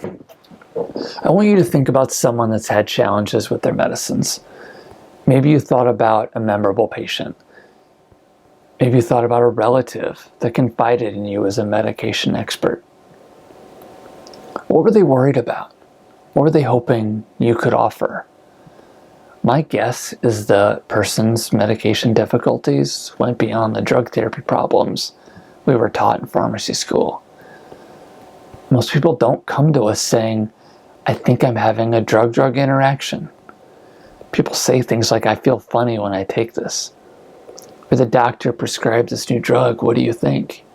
I want you to think about someone that's had challenges with their medicines. Maybe you thought about a memorable patient. Maybe you thought about a relative that confided in you as a medication expert. What were they worried about? What were they hoping you could offer? My guess is the person's medication difficulties went beyond the drug therapy problems we were taught in pharmacy school. Most people don't come to us saying, I think I'm having a drug-drug interaction. People say things like, I feel funny when I take this. Or the doctor prescribed this new drug, what do you think?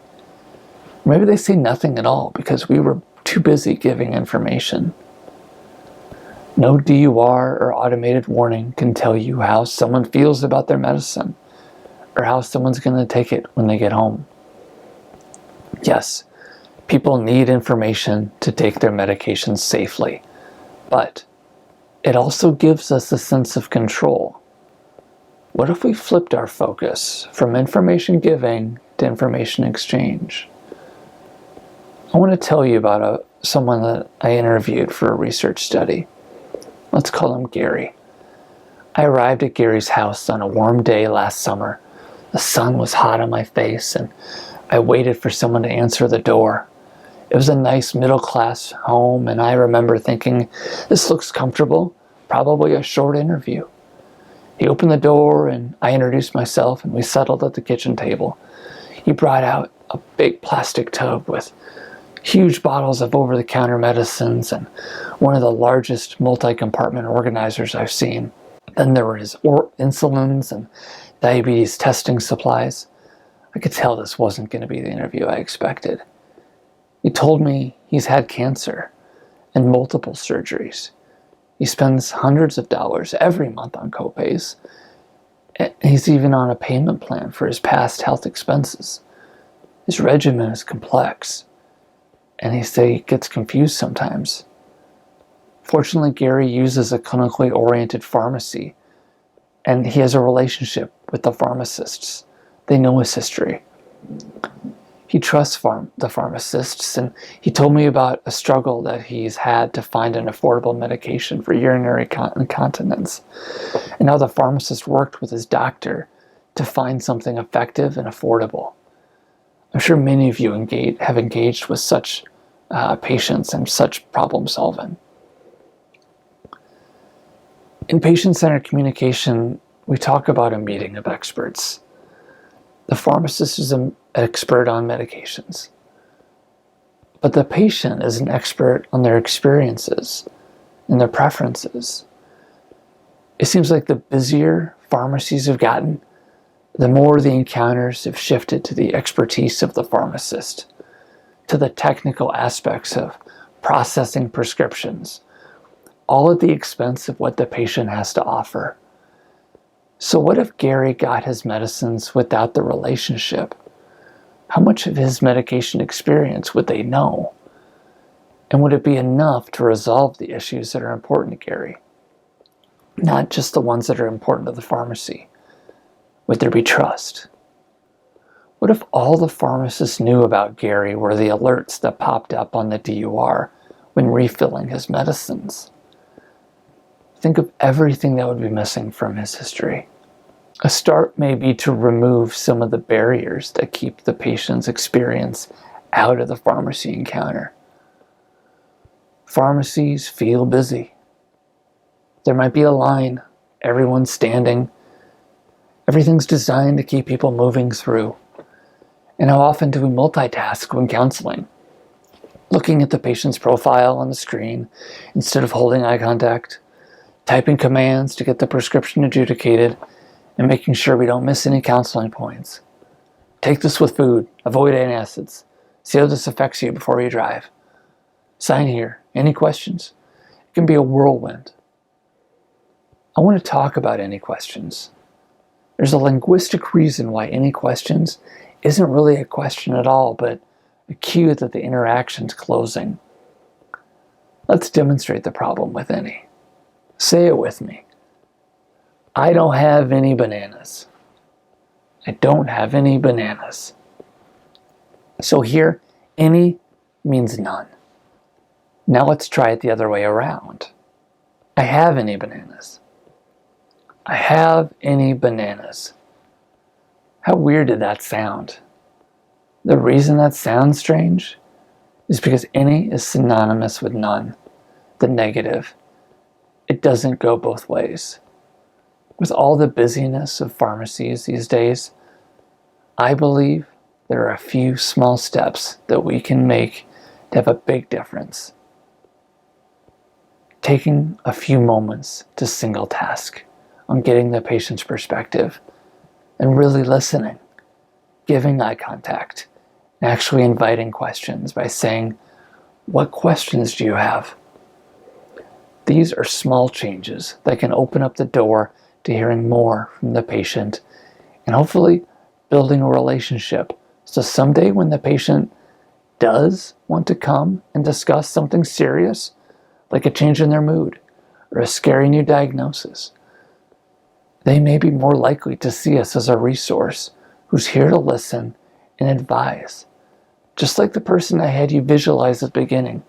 Maybe they say nothing at all because we were too busy giving information. No DUR or automated warning can tell you how someone feels about their medicine or how someone's going to take it when they get home. Yes, people need information to take their medications safely, but it also gives us a sense of control. What if we flipped our focus from information giving to information exchange? I want to tell you about someone that I interviewed for a research study. Let's call him Gary. I arrived at Gary's house on a warm day last summer. The sun was hot on my face, and I waited for someone to answer the door. It was a nice middle-class home, and I remember thinking, this looks comfortable, probably a short interview. He opened the door, and I introduced myself, and we settled at the kitchen table. He brought out a big plastic tub with huge bottles of over-the-counter medicines and one of the largest multi-compartment organizers I've seen. Then there were his insulins and diabetes testing supplies. I could tell this wasn't going to be the interview I expected. He told me he's had cancer and multiple surgeries. He spends hundreds of dollars every month on copays. He's even on a payment plan for his past health expenses. His regimen is complex, and he gets confused sometimes. Fortunately, Gary uses a clinically oriented pharmacy, and he has a relationship with the pharmacists. They know his history. He trusts the pharmacists, and he told me about a struggle that he's had to find an affordable medication for urinary incontinence, and how the pharmacist worked with his doctor to find something effective and affordable. I'm sure many of you have engaged with such patients and such problem solving. In patient-centered communication, we talk about a meeting of experts. The pharmacist is an expert on medications, but the patient is an expert on their experiences and their preferences. It seems like the busier pharmacies have gotten, the more the encounters have shifted to the expertise of the pharmacist, to the technical aspects of processing prescriptions, all at the expense of what the patient has to offer. So what if Gary got his medicines without the relationship? How much of his medication experience would they know? And would it be enough to resolve the issues that are important to Gary? Not just the ones that are important to the pharmacy. Would there be trust? What if all the pharmacists knew about Gary were the alerts that popped up on the DUR when refilling his medicines? Think of everything that would be missing from his history. A start may be to remove some of the barriers that keep the patient's experience out of the pharmacy encounter. Pharmacies feel busy. There might be a line, everyone's standing. Everything's designed to keep people moving through. And how often do we multitask when counseling? Looking at the patient's profile on the screen instead of holding eye contact, typing commands to get the prescription adjudicated, and making sure we don't miss any counseling points. Take this with food, avoid antacids, see how this affects you before you drive. Sign here, any questions? It can be a whirlwind. I want to talk about any questions. There's a linguistic reason why any questions isn't really a question at all, but a cue that the interaction's closing. Let's demonstrate the problem with any. Say it with me. I don't have any bananas. I don't have any bananas. So here, any means none. Now let's try it the other way around. I have any bananas? I have any bananas? How weird did that sound? The reason that sounds strange is because any is synonymous with none, the negative. It doesn't go both ways. With all the busyness of pharmacies these days, I believe there are a few small steps that we can make to have a big difference. Taking a few moments to single task on getting the patient's perspective and really listening, giving eye contact, and actually inviting questions by saying, "What questions do you have?" These are small changes that can open up the door to hearing more from the patient and hopefully building a relationship. So someday when the patient does want to come and discuss something serious, like a change in their mood or a scary new diagnosis, they may be more likely to see us as a resource who's here to listen and advise, just like the person I had you visualize at the beginning.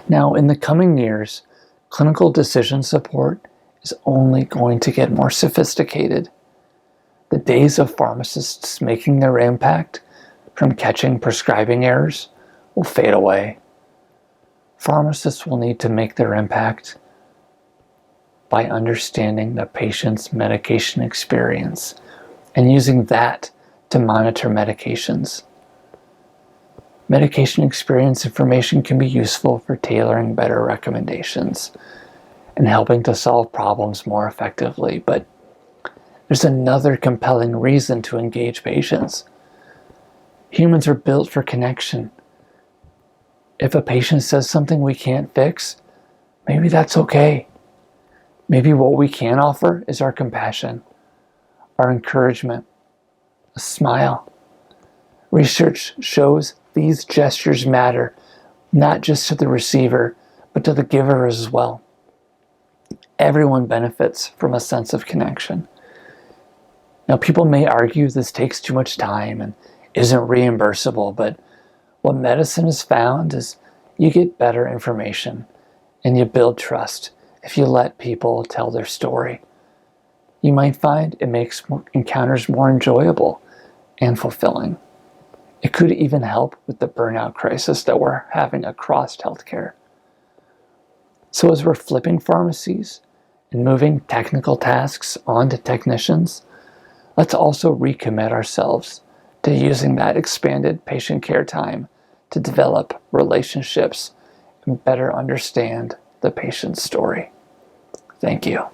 Now, in the coming years, clinical decision support is only going to get more sophisticated. The days of pharmacists making their impact from catching prescribing errors will fade away. Pharmacists will need to make their impact by understanding the patient's medication experience and using that to monitor medications. Medication experience information can be useful for tailoring better recommendations and helping to solve problems more effectively, but there's another compelling reason to engage patients. Humans are built for connection. If a patient says something we can't fix, maybe that's okay. Maybe what we can offer is our compassion, our encouragement, a smile. Research shows these gestures matter, not just to the receiver, but to the giver as well. Everyone benefits from a sense of connection. Now, people may argue this takes too much time and isn't reimbursable, but what medicine has found is you get better information and you build trust if you let people tell their story. You might find it makes encounters more enjoyable and fulfilling. It could even help with the burnout crisis that we're having across healthcare. So as we're flipping pharmacies and moving technical tasks onto technicians, let's also recommit ourselves to using that expanded patient care time to develop relationships and better understand the patient's story. Thank you.